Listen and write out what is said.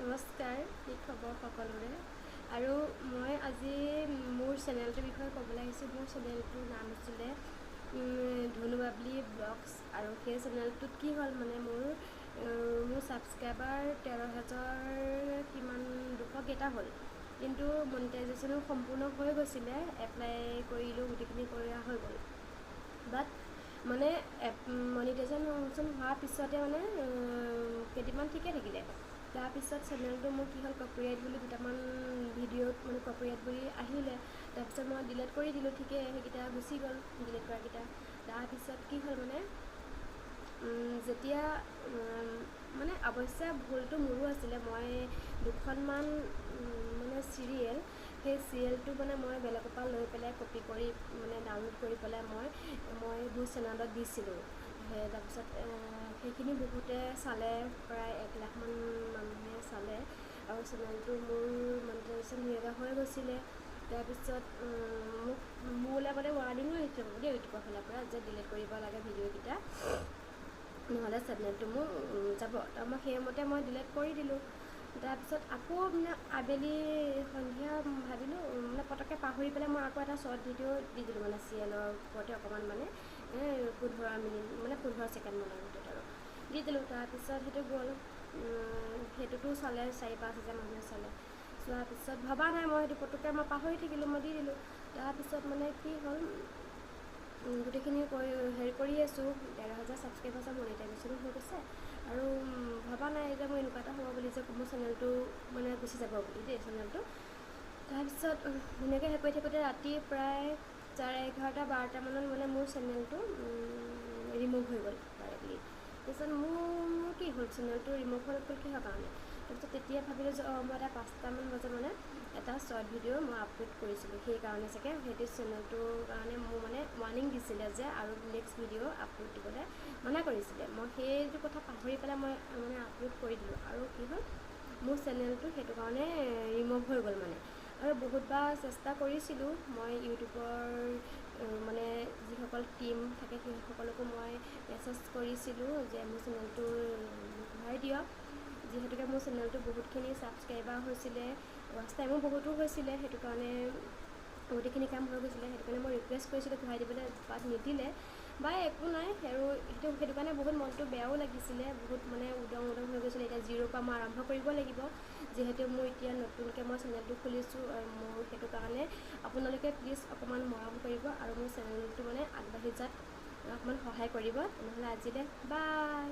নমস্কাৰ, কি খবৰ সকলোৰে। আৰু মই আজি মোৰ চেনেলটোৰ বিষয়ে ক'বলৈ আহিছোঁ। মোৰ চেনেলটোৰ নাম আছিলে ধনু বাবলি ব্লগছ। আৰু সেই চেনেলটোত কি হ'ল মানে মোৰ ছাবস্ক্ৰাইবাৰ 13,000 কিমান 200 কেইটা হ'ল, কিন্তু মনিটাইজেশ্যনো সম্পূৰ্ণ হৈ গৈছিলে। এপ্লাই কৰিলোঁ, গোটেইখিনি কৰা হৈ গ'ল। বাট মানে মনিটাইজেশ্যন হোৱাৰ পিছতে মানে কেইদিনমান ঠিকে থাকিলে। তাৰপিছত চেনেলটো মোৰ কি হ'ল, কপিৰাইট বুলি দুটামান ভিডিঅ'ত মানে কপিৰাইট বুলি আহিলে। তাৰপিছত মই ডিলিট কৰি দিলোঁ। ঠিকেই, সেইকেইটা গুচি গ'ল, ডিলিট কৰাকেইটা। তাৰপিছত কি হ'ল মানে যেতিয়া মানে অৱশ্যে ভুলটো মোৰো আছিলে। মই দুখনমান মানে চিৰিয়েল, সেই চিৰিয়েলটো মানে মই বেলেগৰ পৰা লৈ পেলাই কপি কৰি মানে ডাউনলোড কৰি পেলাই মই মোৰ চেনেলত দিছিলোঁ। তাৰপিছত সেইখিনি বহুতে চালে, প্ৰায় 1 লাখমান মানুহে চালে। আৰু চেনেলটো মোৰ মনিটাইজেশ্যন ধুনীয়াকৈ হৈ গৈছিলে। তাৰপিছত মোলৈ মানে ৱাৰ্ণিঙো আহিছে দেই ইউটিউবৰ ফালৰ পৰা, যে ডিলিট কৰিব লাগে ভিডিঅ'কেইটা, নহ'লে চেনেলটো মোৰ যাব। তাৰ মই সেইমতে মই ডিলিট কৰি দিলোঁ। তাৰপিছত আকৌ মানে আবেলি সন্ধিয়া ভাবিলোঁ, মানে পটককৈ পাহৰি পেলাই মই আকৌ এটা শ্বৰ্ট ভিডিঅ' দি দিলোঁ, মানে চিৰিয়েলৰ ওপৰতে অকণমান মানে 15 মিনিট মানে 15 ছেকেণ্ডমানৰ ভিতৰত আৰু দি দিলোঁ। তাৰপিছত সেইটো গ'ল, সেইটোতো চালে 4-5 হাজাৰ মানুহে চালে। চোৱাৰ পিছত ভবা নাই মই, সেইটো পটককৈ মই পাহৰি থাকিলোঁ, মই দি দিলোঁ। তাৰপিছত মানে কি হ'ল, গোটেইখিনি কৰি আছোঁ, 13,000 ছাবস্ক্ৰাইবাৰ মনিটাইজেশ্যনো হৈ গৈছে। আৰু ভবা নাই যে মোৰ এনেকুৱা এটা হ'ব বুলি, যে মোৰ চেনেলটো মানে গুচি যাব বুলি দেই চেনেলটো। তাৰপিছত ধুনীয়াকৈ কৰি থাকোঁতে ৰাতি প্ৰায় 11:30-12টা মানত মানে মোৰ চেনেলটো ৰিমুভ হৈ গ'ল ডাইৰেক্টলি। তাৰপিছত মোৰ কি হ'ল, চেনেলটো ৰিমুভ হৈ গ'ল কিহৰ কাৰণে। তাৰপিছত তেতিয়া ভাবিলোঁ যে মই এটা 5টামান বজাত মানে এটা শ্বৰ্ট ভিডিঅ' মই আপলোড কৰিছিলোঁ, সেইকাৰণে চাগে সেইটো চেনেলটোৰ কাৰণে মোৰ মানে ৱাৰ্ণিং দিছিলে যে আৰু নেক্সট ভিডিঅ' আপলোড দিবলৈ মানা কৰিছিলে। মই সেইটো কথা পাহৰি পেলাই মই মানে আপলোড কৰি দিলোঁ। আৰু কি হ'ল, মোৰ চেনেলটো সেইটো কাৰণে ৰিমুভ হৈ গ'ল মানে। আৰু বহুতবাৰ চেষ্টা কৰিছিলোঁ মই, ইউটিউবৰ মানে যিসকল টীম থাকে সেইসকলকো মই মেছেজ কৰিছিলোঁ যে মোৰ চেনেলটো ঘূৰাই দিয়ক। যিহেতুকে মোৰ চেনেলটো বহুতখিনি ছাবস্ক্ৰাইবাৰ হৈছিলে, ৱাচ টাইমো বহুতো হৈছিলে, সেইটো কাৰণে গোটেইখিনি কাম হৈ গৈছিলে। সেইটো কাৰণে মই ৰিকুৱেষ্ট কৰিছিলোঁ ঘূৰাই দিবলৈ, বাট নিদিলে। বা একো নাই, আৰু সেইটো কাৰণে বহুত মনটো বেয়াও লাগিছিলে, বহুত মানে উদং হৈ গৈছিলে। এতিয়া জিৰ'ৰ পৰা মই আৰম্ভ কৰিব লাগিব, যিহেতু মোৰ এতিয়া নতুনকৈ মই চেনেলটো খুলিছোঁ। আৰু মোৰ সেইটো কাৰণে আপোনালোকে প্লিজ অকণমান মৰম কৰিব আৰু মোৰ চেনেলটো মানে আগবাঢ়ি যোৱাত অকণমান সহায় কৰিব। নহ'লে আজিলৈ বাই।